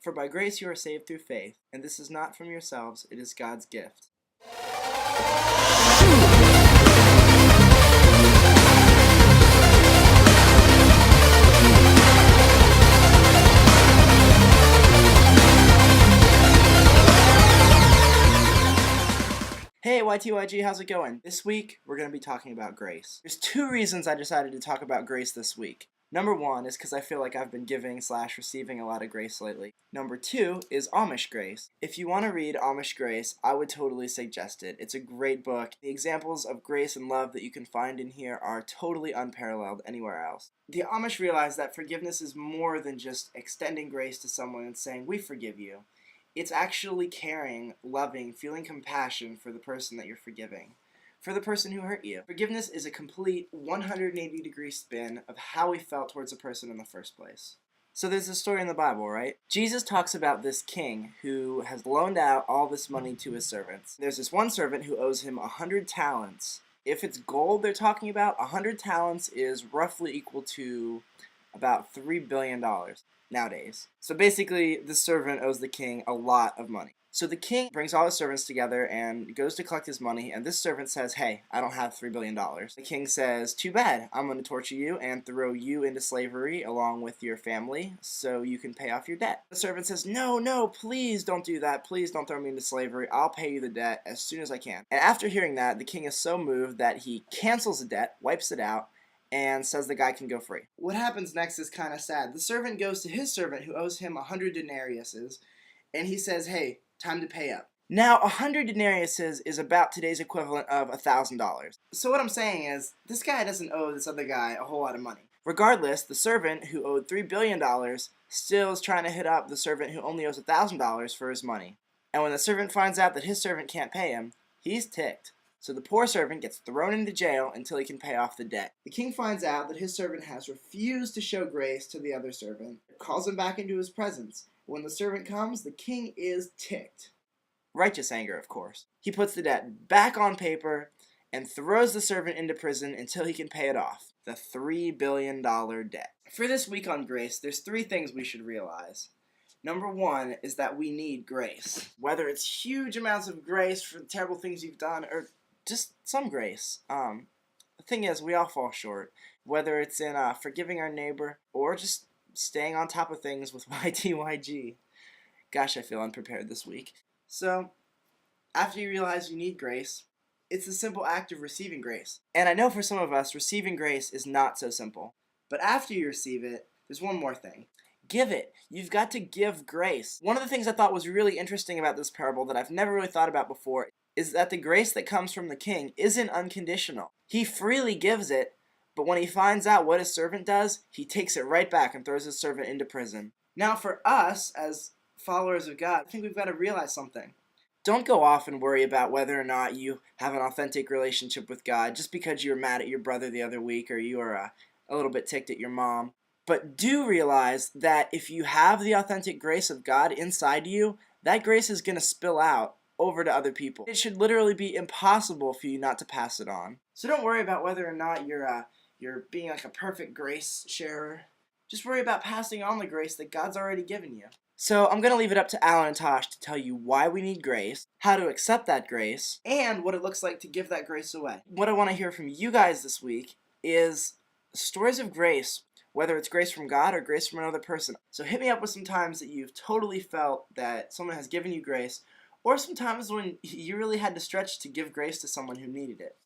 For by grace you are saved through faith, and this is not from yourselves, it is God's gift. Hey YTYG, how's it going? This week, we're going to be talking about grace. There's two reasons I decided to talk about grace this week. Number one is because I feel like I've been giving/receiving a lot of grace lately. Number two is Amish grace. If you want to read Amish grace, I would totally suggest it. It's a great book. The examples of grace and love that you can find in here are totally unparalleled anywhere else. The Amish realize that forgiveness is more than just extending grace to someone and saying, "We forgive you." It's actually caring, loving, feeling compassion for the person that you're forgiving, for the person who hurt you. Forgiveness is a complete 180-degree spin of how we felt towards a person in the first place. So there's a story in the Bible, right? Jesus talks about this king who has loaned out all this money to his servants. There's this one servant who owes him 100 talents. If it's gold they're talking about, 100 talents is roughly equal to about $3 billion nowadays. So basically, the servant owes the king a lot of money. So the king brings all his servants together and goes to collect his money, and this servant says, "Hey, I don't have $3 billion. The king says, "Too bad, I'm going to torture you and throw you into slavery along with your family so you can pay off your debt." The servant says, "No, please don't do that. Please don't throw me into slavery. I'll pay you the debt as soon as I can." And after hearing that, the king is so moved that he cancels the debt, wipes it out, and says the guy can go free. What happens next is kind of sad. The servant goes to his servant who owes him 100 denariuses, and he says, "Hey, time to pay up." Now, 100 denariuses is about today's equivalent of $1,000. So what I'm saying is, this guy doesn't owe this other guy a whole lot of money. Regardless, the servant who owed $3 billion still is trying to hit up the servant who only owes $1,000 for his money. And when the servant finds out that his servant can't pay him, he's ticked. So the poor servant gets thrown into jail until he can pay off the debt. The king finds out that his servant has refused to show grace to the other servant, calls him back into his presence. When the servant comes, the king is ticked. Righteous anger, of course. He puts the debt back on paper and throws the servant into prison until he can pay it off. The $3 billion debt. For this week on grace, there's three things we should realize. Number one is that we need grace. Whether it's huge amounts of grace for the terrible things you've done or just some grace. The thing is, we all fall short. Whether it's in forgiving our neighbor or just staying on top of things with YTYG. Gosh, I feel unprepared this week. So, after you realize you need grace, it's the simple act of receiving grace. And I know for some of us, receiving grace is not so simple. But after you receive it, there's one more thing. Give it. You've got to give grace. One of the things I thought was really interesting about this parable that I've never really thought about before is that the grace that comes from the king isn't unconditional. He freely gives it, but when he finds out what his servant does, he takes it right back and throws his servant into prison. Now for us, as followers of God, I think we've got to realize something. Don't go off and worry about whether or not you have an authentic relationship with God just because you were mad at your brother the other week or you were a little bit ticked at your mom. But do realize that if you have the authentic grace of God inside you, that grace is going to spill out over to other people. It should literally be impossible for you not to pass it on. So don't worry about whether or not you're being like a perfect grace sharer. Just worry about passing on the grace that God's already given you. So I'm going to leave it up to Alan and Tosh to tell you why we need grace, how to accept that grace, and what it looks like to give that grace away. What I want to hear from you guys this week is stories of grace, whether it's grace from God or grace from another person. So hit me up with some times that you've totally felt that someone has given you grace, or some times when you really had to stretch to give grace to someone who needed it.